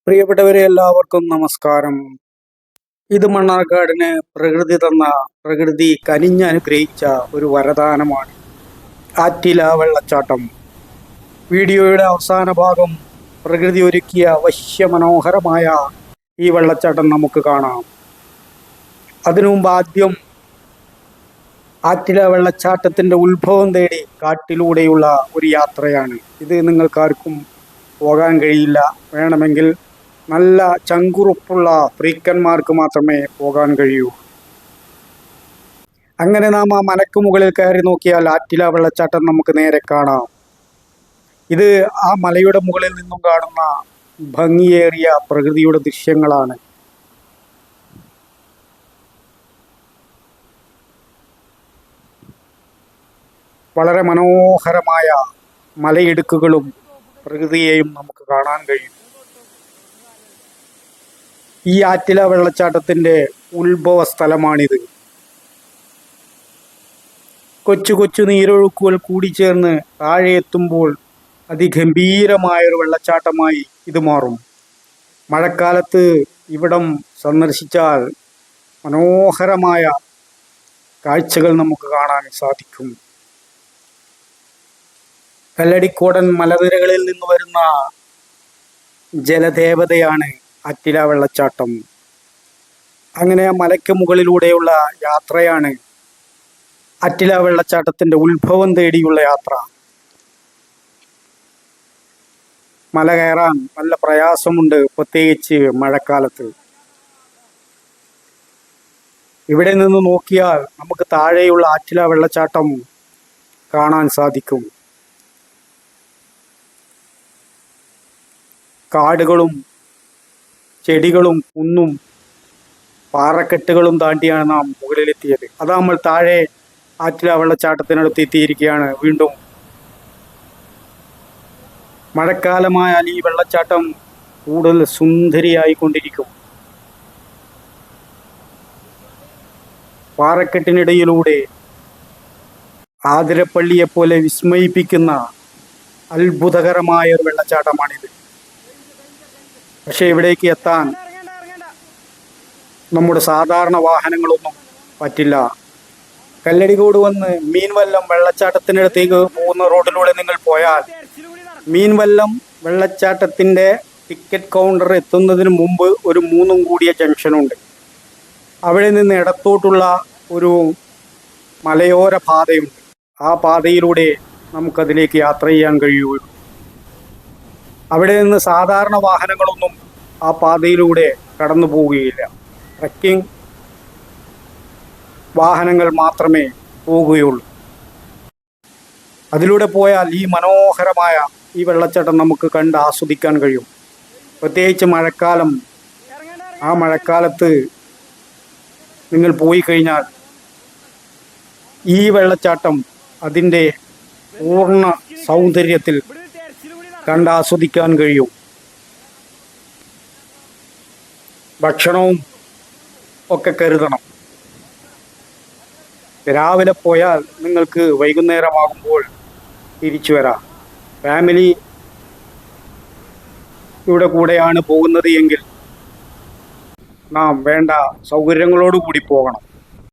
പ്രിയപ്പെട്ടവരെ, എല്ലാവർക്കും നമസ്കാരം. ഇത് മണ്ണാർക്കാടിന് പ്രകൃതി കനിഞ്ഞനുഗ്രഹിച്ച ഒരു വരദാനമാണ് ആറ്റില വെള്ളച്ചാട്ടം. വീഡിയോയുടെ അവസാന ഭാഗം പ്രകൃതി ഒരുക്കിയ വശ്യമനോഹരമായ ഈ വെള്ളച്ചാട്ടം നമുക്ക് കാണാം. അതിനു മുമ്പ് ആദ്യം ആറ്റില വെള്ളച്ചാട്ടത്തിൻ്റെ ഉത്ഭവം തേടി കാട്ടിലൂടെയുള്ള ഒരു യാത്രയാണ് ഇത്. നിങ്ങൾക്കാർക്കും പോകാൻ കഴിയില്ല. വേണമെങ്കിൽ നല്ല ചങ്കുറുപ്പുള്ള ഫ്രീക്കന്മാർക്ക് മാത്രമേ പോകാൻ കഴിയൂ. അങ്ങനെ നാം ആ മലക്ക് മുകളിൽ കയറി നോക്കിയാൽ ആറ്റില വെള്ളച്ചാട്ടം നമുക്ക് നേരെ കാണാം. ഇത് ആ മലയുടെ മുകളിൽ നിന്നും കാണുന്ന ഭംഗിയേറിയ പ്രകൃതിയുടെ ദൃശ്യങ്ങളാണ്. വളരെ മനോഹരമായ മലയിടുക്കുകളും പ്രകൃതിയെയും നമുക്ക് കാണാൻ കഴിയും. ഈ ആറ്റില വെള്ളച്ചാട്ടത്തിൻ്റെ ഉത്ഭവ സ്ഥലമാണിത്. കൊച്ചു കൊച്ചു നീരൊഴുക്കുകൾ കൂടിച്ചേർന്ന് താഴെ എത്തുമ്പോൾ അതിഗംഭീരമായൊരു വെള്ളച്ചാട്ടമായി ഇത് മാറും. മഴക്കാലത്ത് ഇവിടം സന്ദർശിച്ചാൽ മനോഹരമായ കാഴ്ചകൾ നമുക്ക് കാണാൻ സാധിക്കും. കല്ലടിക്കോടൻ മലനിരകളിൽ നിന്ന് വരുന്ന ജലദേവതയാണ് ആറ്റില വെള്ളച്ചാട്ടം. അങ്ങനെ ആ മലയ്ക്ക് മുകളിലൂടെയുള്ള യാത്രയാണ് ആറ്റില വെള്ളച്ചാട്ടത്തിൻ്റെ ഉത്ഭവം തേടിയുള്ള യാത്ര. മല കയറാൻ നല്ല പ്രയാസമുണ്ട്, പ്രത്യേകിച്ച് മഴക്കാലത്ത്. ഇവിടെ നിന്ന് നോക്കിയാൽ നമുക്ക് താഴെയുള്ള ആറ്റില വെള്ളച്ചാട്ടം കാണാൻ സാധിക്കും. കാടുകളും ചെടികളും കുന്നും പാറക്കെട്ടുകളും താണ്ടിയാണ് നാം മുകളിലെത്തിയത്. അത് നമ്മൾ താഴെ ആറ്റില വെള്ളച്ചാട്ടത്തിനടുത്ത് എത്തിയിരിക്കുകയാണ്. വീണ്ടും മഴക്കാലമായാൽ ഈ വെള്ളച്ചാട്ടം കൂടുതൽ സുന്ദരിയായിക്കൊണ്ടിരിക്കും. പാറക്കെട്ടിനിടയിലൂടെ ആതിരപ്പള്ളിയെപ്പോലെ വിസ്മയിപ്പിക്കുന്ന അത്ഭുതകരമായ ഒരു വെള്ളച്ചാട്ടമാണിത്. പക്ഷേ ഇവിടേക്ക് എത്താൻ നമ്മുടെ സാധാരണ വാഹനങ്ങളൊന്നും പറ്റില്ല. കല്ലടിക്കോട് വന്ന് മീൻവല്ലം വെള്ളച്ചാട്ടത്തിനടുത്തേക്ക് പോകുന്ന റോഡിലൂടെ നിങ്ങൾ പോയാൽ മീൻവല്ലം വെള്ളച്ചാട്ടത്തിൻ്റെ ടിക്കറ്റ് കൗണ്ടർ എത്തുന്നതിന് മുമ്പ് ഒരു 3 കൂടിയ ജംഗ്ഷനുണ്ട്. അവിടെ നിന്ന് ഇടത്തോട്ടുള്ള ഒരു മലയോര പാതയുണ്ട്. ആ പാതയിലൂടെ നമുക്കതിലേക്ക് യാത്ര ചെയ്യാൻ കഴിയുകയുള്ളൂ. അവിടെ നിന്ന് സാധാരണ വാഹനങ്ങളൊന്നും ആ പാതയിലൂടെ കടന്നു പോവുകയില്ല. ട്രക്കിംഗ് വാഹനങ്ങൾ മാത്രമേ പോവുകയുള്ളൂ. അതിലൂടെ പോയാൽ ഈ മനോഹരമായ ഈ വെള്ളച്ചാട്ടം നമുക്ക് കണ്ട് ആസ്വദിക്കാൻ കഴിയും. പ്രത്യേകിച്ച് മഴക്കാലം. ആ മഴക്കാലത്ത് നിങ്ങൾ പോയി കഴിഞ്ഞാൽ ഈ വെള്ളച്ചാട്ടം അതിൻ്റെ പൂർണ്ണ സൗന്ദര്യത്തിൽ കണ്ടാസ്വദിക്കാൻ കഴിയും. ഭക്ഷണവും ഒക്കെ കരുതണം. രാവിലെ പോയാൽ നിങ്ങൾക്ക് വൈകുന്നേരമാകുമ്പോൾ തിരിച്ചു വരാം. ഫാമിലി കൂടെയാണ് പോകുന്നത് എങ്കിൽ നാം വേണ്ട സൗകര്യങ്ങളോടുകൂടി പോകണം.